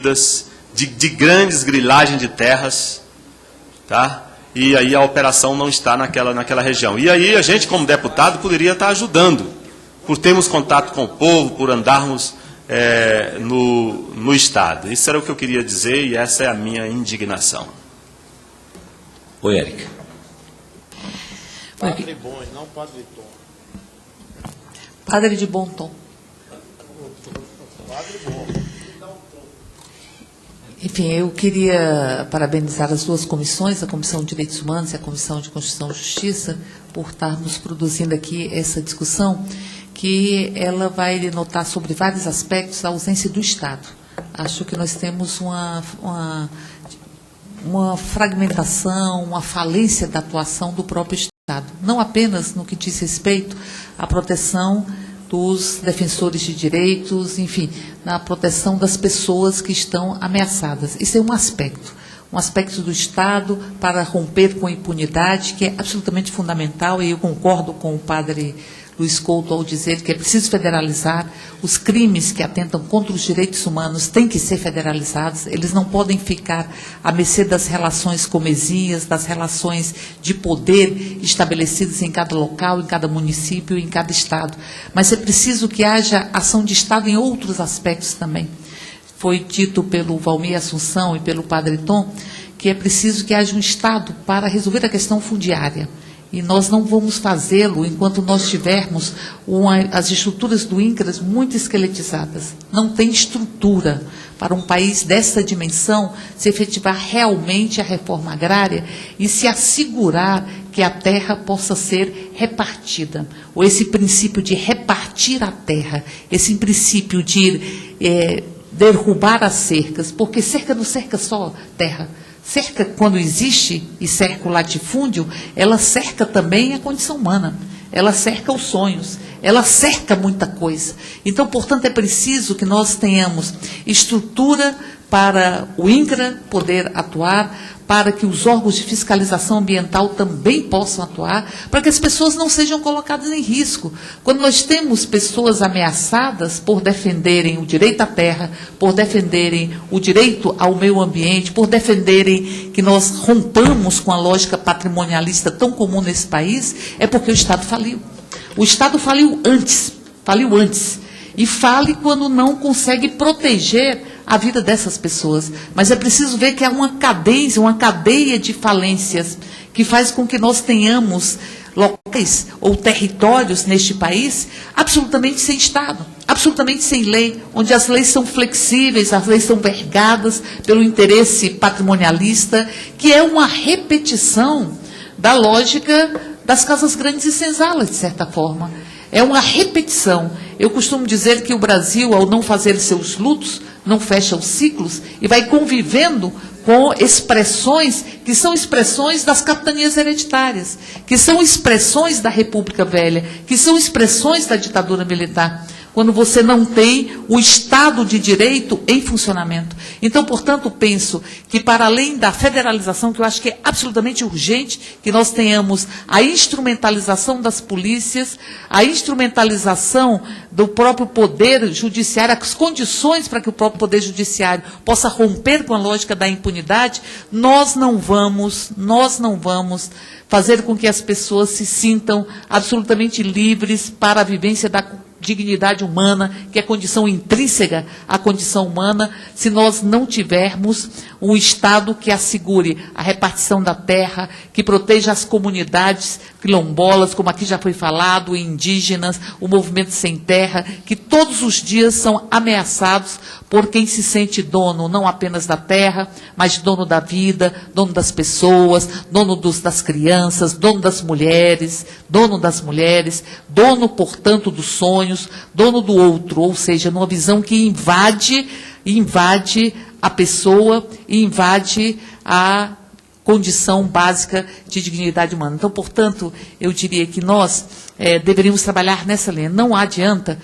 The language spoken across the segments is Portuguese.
de grandes grilagens de terras, tá? E aí a operação não está naquela região. E aí a gente, como deputado, poderia estar ajudando, por termos contato com o povo, por andarmos no Estado. Isso era o que eu queria dizer e essa é a minha indignação. Oi, Érica. Padre bom, não padre tom. Padre de bom tom. Padre bom. Enfim, eu queria parabenizar as duas comissões, a Comissão de Direitos Humanos e a Comissão de Constituição e Justiça, por estarmos produzindo aqui essa discussão, que ela vai notar sobre vários aspectos a ausência do Estado. Acho que nós temos uma fragmentação, uma falência da atuação do próprio Estado, não apenas no que diz respeito à proteção dos defensores de direitos, enfim, na proteção das pessoas que estão ameaçadas. Isso é um aspecto do Estado para romper com a impunidade, que é absolutamente fundamental, e eu concordo com o padre Luiz Couto ao dizer que é preciso federalizar. Os crimes que atentam contra os direitos humanos têm que ser federalizados, eles não podem ficar à mercê das relações comezinhas, das relações de poder estabelecidas em cada local, em cada município, em cada estado. Mas é preciso que haja ação de Estado em outros aspectos também. Foi dito pelo Valmir Assunção e pelo padre Tom que é preciso que haja um Estado para resolver a questão fundiária. E nós não vamos fazê-lo enquanto nós tivermos as estruturas do INCRAS muito esqueletizadas. Não tem estrutura para um país dessa dimensão se efetivar realmente a reforma agrária e se assegurar que a terra possa ser repartida. Ou esse princípio de repartir a terra, esse princípio de derrubar as cercas, porque cerca não cerca só terra. Cerca, quando existe e cerca o latifúndio, ela cerca também a condição humana, ela cerca os sonhos, ela cerca muita coisa. Então, portanto, é preciso que nós tenhamos estrutura para o INCRA poder atuar, para que os órgãos de fiscalização ambiental também possam atuar, para que as pessoas não sejam colocadas em risco. Quando nós temos pessoas ameaçadas por defenderem o direito à terra, por defenderem o direito ao meio ambiente, por defenderem que nós rompamos com a lógica patrimonialista tão comum nesse país, é porque o Estado faliu. O Estado faliu antes. E fale quando não consegue proteger a vida dessas pessoas. Mas é preciso ver que há uma cadeia de falências que faz com que nós tenhamos locais ou territórios neste país absolutamente sem Estado, absolutamente sem lei, onde as leis são flexíveis, as leis são vergadas pelo interesse patrimonialista, que é uma repetição da lógica das casas grandes e senzalas, de certa forma. É uma repetição. Eu costumo dizer que o Brasil, ao não fazer seus lutos, não fecha os ciclos e vai convivendo com expressões que são expressões das capitanias hereditárias, que são expressões da República Velha, que são expressões da ditadura militar, quando você não tem o Estado de Direito em funcionamento. Então, portanto, penso que, para além da federalização, que eu acho que é absolutamente urgente, que nós tenhamos a instrumentalização das polícias, a instrumentalização do próprio poder judiciário, as condições para que o próprio poder judiciário possa romper com a lógica da impunidade, nós não vamos fazer com que as pessoas se sintam absolutamente livres para a vivência da dignidade humana, que é condição intrínseca à condição humana, se nós não tivermos um Estado que assegure a repartição da terra, que proteja as comunidades quilombolas, como aqui já foi falado, indígenas, o movimento sem terra, que todos os dias são ameaçados por quem se sente dono não apenas da terra, mas dono da vida, dono das pessoas, dono das crianças, dono das mulheres, dono, portanto, dos sonhos, dono do outro, ou seja, numa visão que invade a pessoa e invade a condição básica de dignidade humana. Então, portanto, eu diria que nós deveríamos trabalhar nessa linha. Não adianta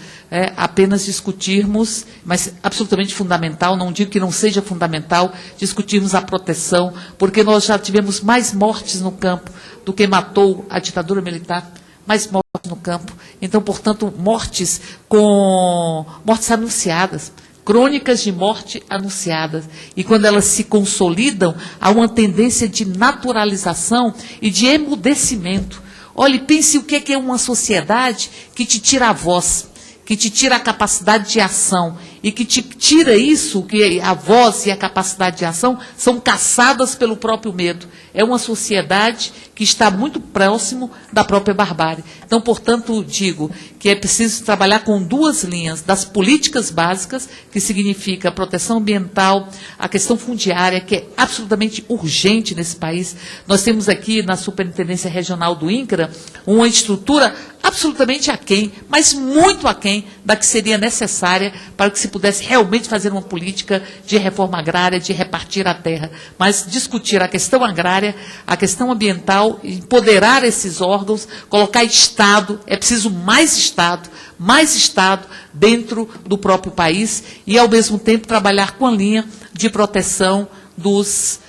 apenas discutirmos, mas absolutamente fundamental, não digo que não seja fundamental, discutirmos a proteção, porque nós já tivemos mais mortes no campo do que matou a ditadura militar, mais mortes no campo. Então, portanto, mortes anunciadas. crônicas de morte anunciadas. E quando elas se consolidam, há uma tendência de naturalização e de emudecimento. Olhe, pense o que é uma sociedade que te tira a voz, que te tira a capacidade de ação, e que te tira isso, que a voz e a capacidade de ação são caçadas pelo próprio medo. É uma sociedade que está muito próximo da própria barbárie. Então, portanto, digo que é preciso trabalhar com duas linhas, das políticas básicas, que significa a proteção ambiental, a questão fundiária, que é absolutamente urgente nesse país. Nós temos aqui, na Superintendência Regional do INCRA, uma estrutura absolutamente aquém, mas muito aquém da que seria necessária para que se pudesse realmente fazer uma política de reforma agrária, de repartir a terra. Mas discutir a questão agrária, a questão ambiental, empoderar esses órgãos, colocar Estado, é preciso mais Estado dentro do próprio país e, ao mesmo tempo, trabalhar com a linha de proteção dos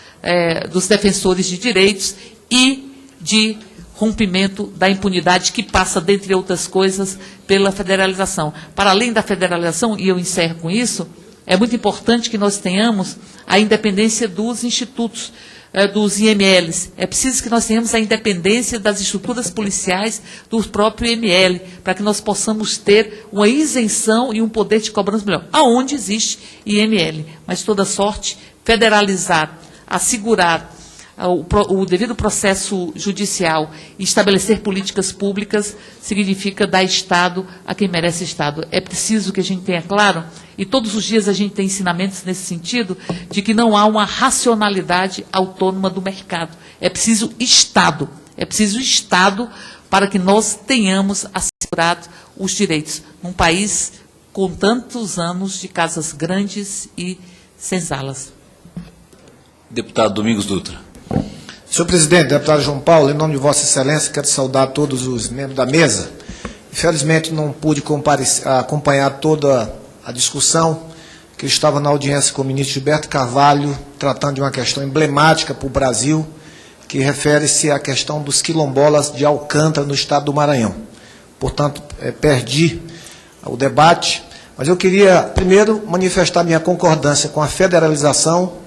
defensores de direitos e de rompimento da impunidade, que passa, dentre outras coisas, pela federalização. Para além da federalização, e eu encerro com isso, é muito importante que nós tenhamos a independência dos institutos, dos IMLs. É preciso que nós tenhamos a independência das estruturas policiais do próprio IML, para que nós possamos ter uma isenção e um poder de cobrança melhor, aonde existe IML. Mas, de toda sorte, federalizar, assegurar o devido processo judicial e estabelecer políticas públicas significa dar Estado a quem merece Estado. É preciso que a gente tenha claro, e todos os dias a gente tem ensinamentos nesse sentido, de que não há uma racionalidade autônoma do mercado. É preciso Estado para que nós tenhamos assegurado os direitos num país com tantos anos de casas grandes e senzalas. Deputado Domingos Dutra. Senhor presidente, deputado João Paulo, em nome de Vossa Excelência, quero saudar todos os membros da mesa. Infelizmente, não pude acompanhar toda a discussão, que eu estava na audiência com o ministro Gilberto Carvalho, tratando de uma questão emblemática para o Brasil, que refere-se à questão dos quilombolas de Alcântara, no estado do Maranhão. Portanto, perdi o debate, mas eu queria, primeiro, manifestar minha concordância com a federalização